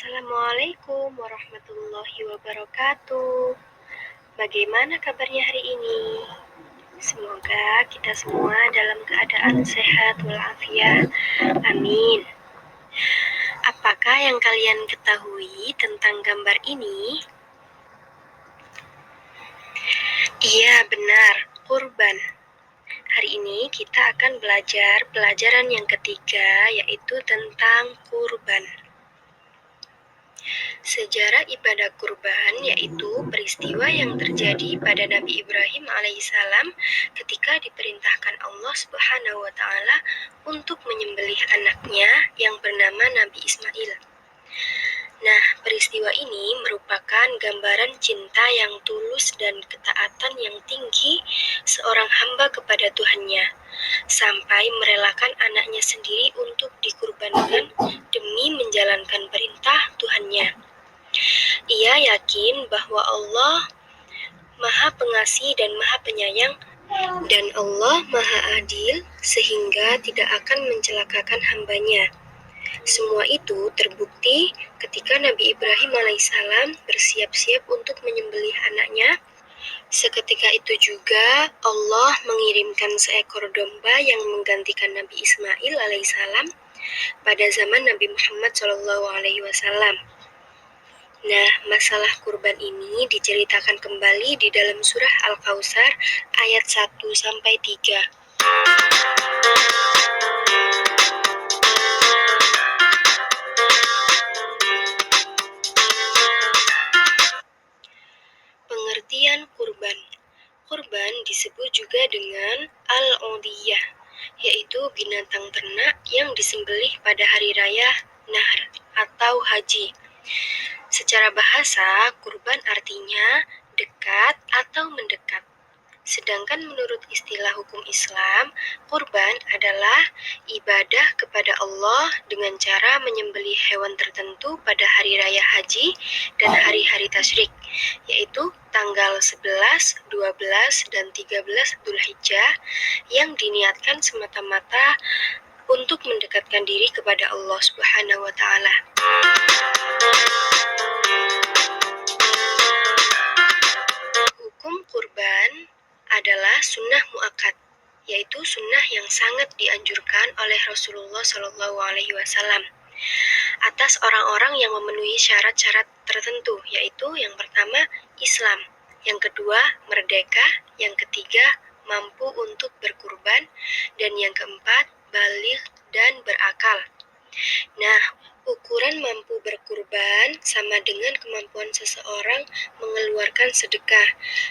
Assalamualaikum warahmatullahi wabarakatuh. Bagaimana kabarnya hari ini? Semoga kita semua dalam keadaan sehat walafiat. Amin. Apakah yang kalian ketahui tentang gambar ini? Iya, benar, kurban. Hari ini kita akan belajar pelajaran yang ketiga, yaitu tentang kurban. Sejarah ibadah kurban yaitu peristiwa yang terjadi pada Nabi Ibrahim alaihissalam ketika diperintahkan Allah Subhanahu wa taala untuk menyembelih anaknya yang bernama Nabi Ismail. Nah, peristiwa ini merupakan gambaran cinta yang tulus dan ketaatan yang tinggi seorang hamba kepada Tuhannya, sampai merelakan anaknya sendiri untuk dikurbankan demi menjalankan perintah Tuhannya. Ia yakin bahwa Allah Maha Pengasih dan Maha Penyayang, dan Allah Maha Adil, sehingga tidak akan mencelakakan hambanya. Semua itu terbukti ketika Nabi Ibrahim alaihissalam bersiap-siap untuk menyembelih anaknya. Seketika itu juga Allah mengirimkan seekor domba yang menggantikan Nabi Ismail alaihissalam pada zaman Nabi Muhammad SAW. Nah, masalah kurban ini diceritakan kembali di dalam surah Al-Kautsar ayat 1-3. Pengertian kurban. Kurban disebut juga dengan al-udhiyah, yaitu binatang ternak yang disembelih pada hari raya Nahr atau haji. Secara bahasa, kurban artinya dekat atau mendekat. Sedangkan menurut istilah hukum Islam, kurban adalah ibadah kepada Allah dengan cara menyembelih hewan tertentu pada hari raya haji dan hari-hari tasyrik, yaitu tanggal 11, 12, dan 13 Dzulhijjah yang diniatkan semata-mata untuk mendekatkan diri kepada Allah Subhanahu wa taala. Hukum kurban adalah sunnah muakkad, yaitu sunnah yang sangat dianjurkan oleh Rasulullah SAW atas orang-orang yang memenuhi syarat-syarat tertentu, yaitu yang pertama Islam, yang kedua merdeka, yang ketiga mampu untuk berkurban, dan yang keempat baligh dan berakal. Nah, ukuran mampu berkurban sama dengan kemampuan seseorang mengeluarkan sedekah,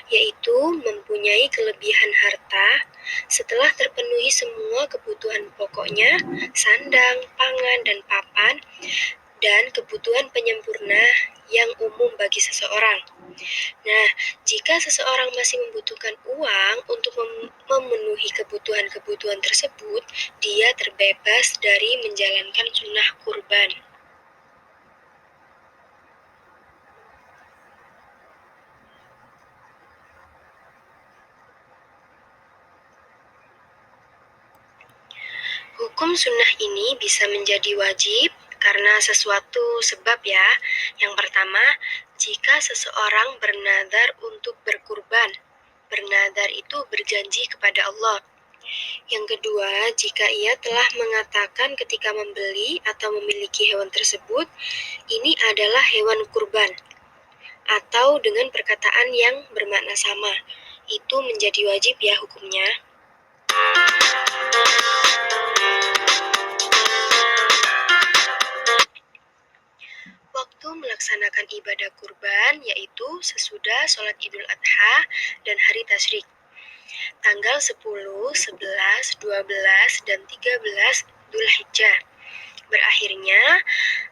yaitu mempunyai kelebihan harta setelah terpenuhi semua kebutuhan pokoknya, sandang, pangan, dan papan, dan kebutuhan penyempurna yang umum bagi seseorang. Nah, jika seseorang masih membutuhkan uang untuk memenuhi kebutuhan-kebutuhan tersebut, dia terbebas dari menjalankan sunnah kurban. Hukum sunnah ini bisa menjadi wajib karena sesuatu sebab ya. Yang pertama, jika seseorang bernadar untuk berkurban. Bernadar itu berjanji kepada Allah. Yang kedua, jika ia telah mengatakan ketika membeli atau memiliki hewan tersebut, ini adalah hewan kurban, atau dengan perkataan yang bermakna sama, itu menjadi wajib ya hukumnya. Waktu melaksanakan ibadah kurban yaitu sesudah sholat Idul Adha dan hari tasyrik. Tanggal 10, 11, 12, dan 13 Dzulhijjah. Berakhirnya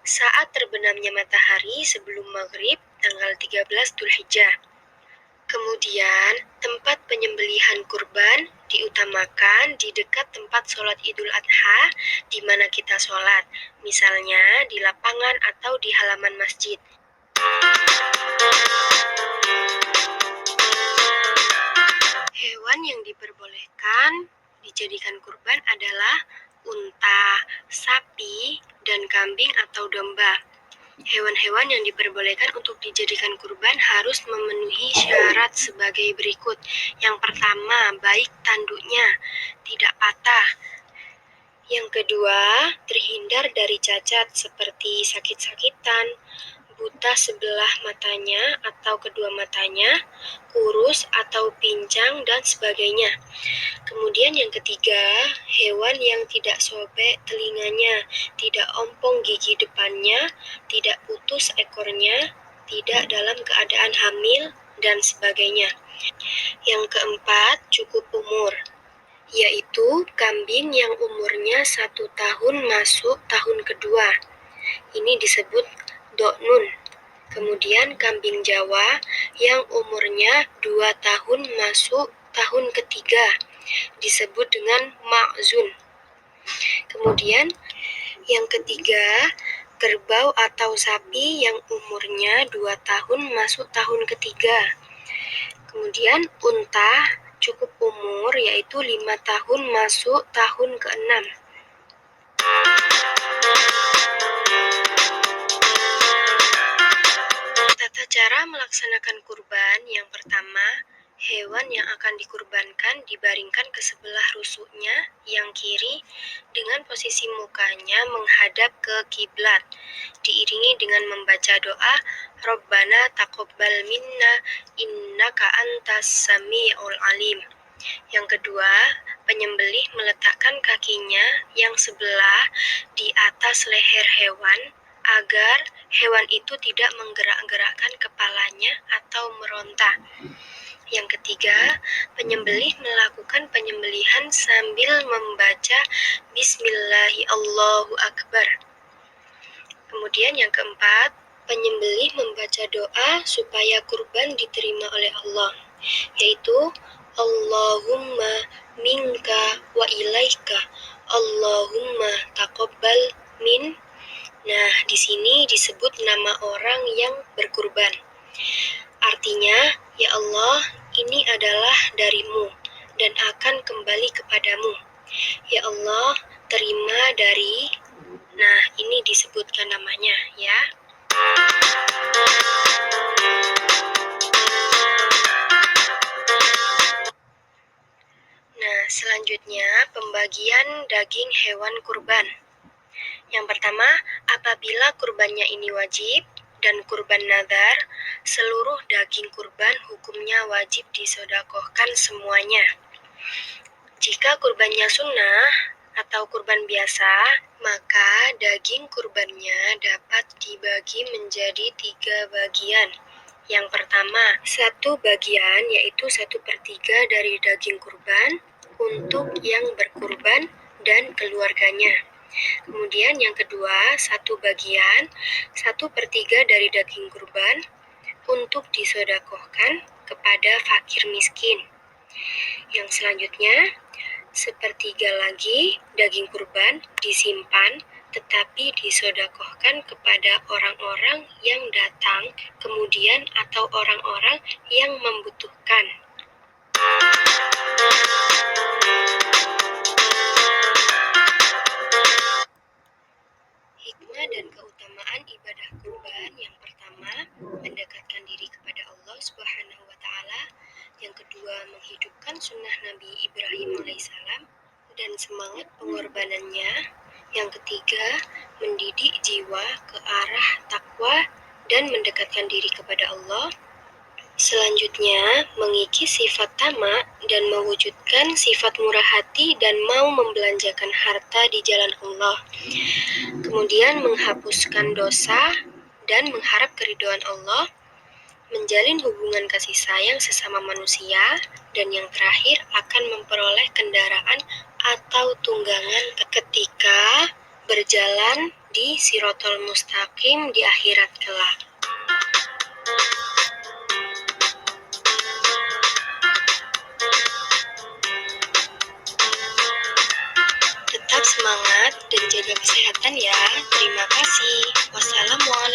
saat terbenamnya matahari sebelum maghrib tanggal 13 Dzulhijjah. Kemudian, tempat penyembelihan kurban diutamakan di dekat tempat sholat Idul Adha di mana kita sholat, misalnya di lapangan atau di halaman masjid. Hewan yang diperbolehkan dijadikan kurban adalah unta, sapi, dan kambing atau domba. Hewan-hewan yang diperbolehkan untuk dijadikan kurban harus memenuhi syarat sebagai berikut. Yang pertama, baik tanduknya, tidak patah. Yang kedua, terhindar dari cacat seperti sakit-sakitan, buta sebelah matanya atau kedua matanya, kurus atau pincang, dan sebagainya. Kemudian yang ketiga, hewan yang tidak sobek telinganya, tidak ompong gigi depannya, tidak putus ekornya, tidak dalam keadaan hamil, dan sebagainya. Yang keempat, cukup umur, yaitu kambing yang umurnya 1 tahun masuk tahun kedua. Ini disebut do'nun. Kemudian kambing Jawa yang umurnya 2 tahun masuk tahun ketiga disebut dengan ma'zun. Kemudian yang ketiga, kerbau atau sapi yang umurnya 2 tahun masuk tahun ketiga. Kemudian unta cukup umur yaitu 5 tahun masuk tahun ke-6. Tata cara melaksanakan kurban yang pertama, hewan yang akan dikurbankan dibaringkan ke sebelah rusuknya yang kiri dengan posisi mukanya menghadap ke kiblat, diiringi dengan membaca doa Rabbana taqabbal minna innaka antas sami'ul alim. Yang kedua, penyembelih meletakkan kakinya yang sebelah di atas leher hewan agar hewan itu tidak menggerak-gerakkan kepalanya atau meronta. Yang ketiga, penyembelih melakukan penyembelihan sambil membaca Bismillahi Allahu Akbar. Kemudian yang keempat, penyembelih membaca doa supaya kurban diterima oleh Allah, yaitu Allahumma minka wa ilaika, Allahumma taqabbal min. Nah, di sini disebut nama orang yang berkurban. Artinya, ya Allah, ini adalah darimu dan akan kembali kepadamu. Ya Allah, terima dari. Nah, ini disebutkan namanya, ya. Nah, selanjutnya pembagian daging hewan kurban. Yang pertama, apabila kurbannya ini wajib dan kurban nadar, seluruh daging kurban hukumnya wajib disedekahkan semuanya. Jika kurbannya sunnah atau kurban biasa, maka daging kurbannya dapat dibagi menjadi 3 bagian. Yang pertama, 1 bagian yaitu 1/3 dari daging kurban untuk yang berkurban dan keluarganya. Kemudian yang kedua, 1 bagian 1/3 dari daging kurban untuk disedekahkan kepada fakir miskin. Yang selanjutnya, 1/3 lagi daging kurban disimpan tetapi disedekahkan kepada orang-orang yang datang kemudian atau orang-orang yang membutuhkan. Hikmah dan keutamaan ibadah kurban yang pertama, mendekatkan diri kepada Allah Subhanahu wa Ta'ala. Yang kedua, menghidupkan sunnah Nabi Ibrahim alaihissalam dan semangat pengorbanannya. Yang ketiga, mendidik jiwa ke arah takwa dan mendekatkan diri kepada Allah. Selanjutnya, mengikis sifat tamak dan mewujudkan sifat murah hati dan mau membelanjakan harta di jalan Allah. Kemudian menghapuskan dosa dan mengharap keridhaan Allah, menjalin hubungan kasih sayang sesama manusia, dan yang terakhir akan memperoleh kendaraan atau tunggangan ketika berjalan di Sirotol Mustaqim di akhirat kelak. Tetap semangat dan jaga kesehatan ya. Terima kasih. Wassalamualaikum.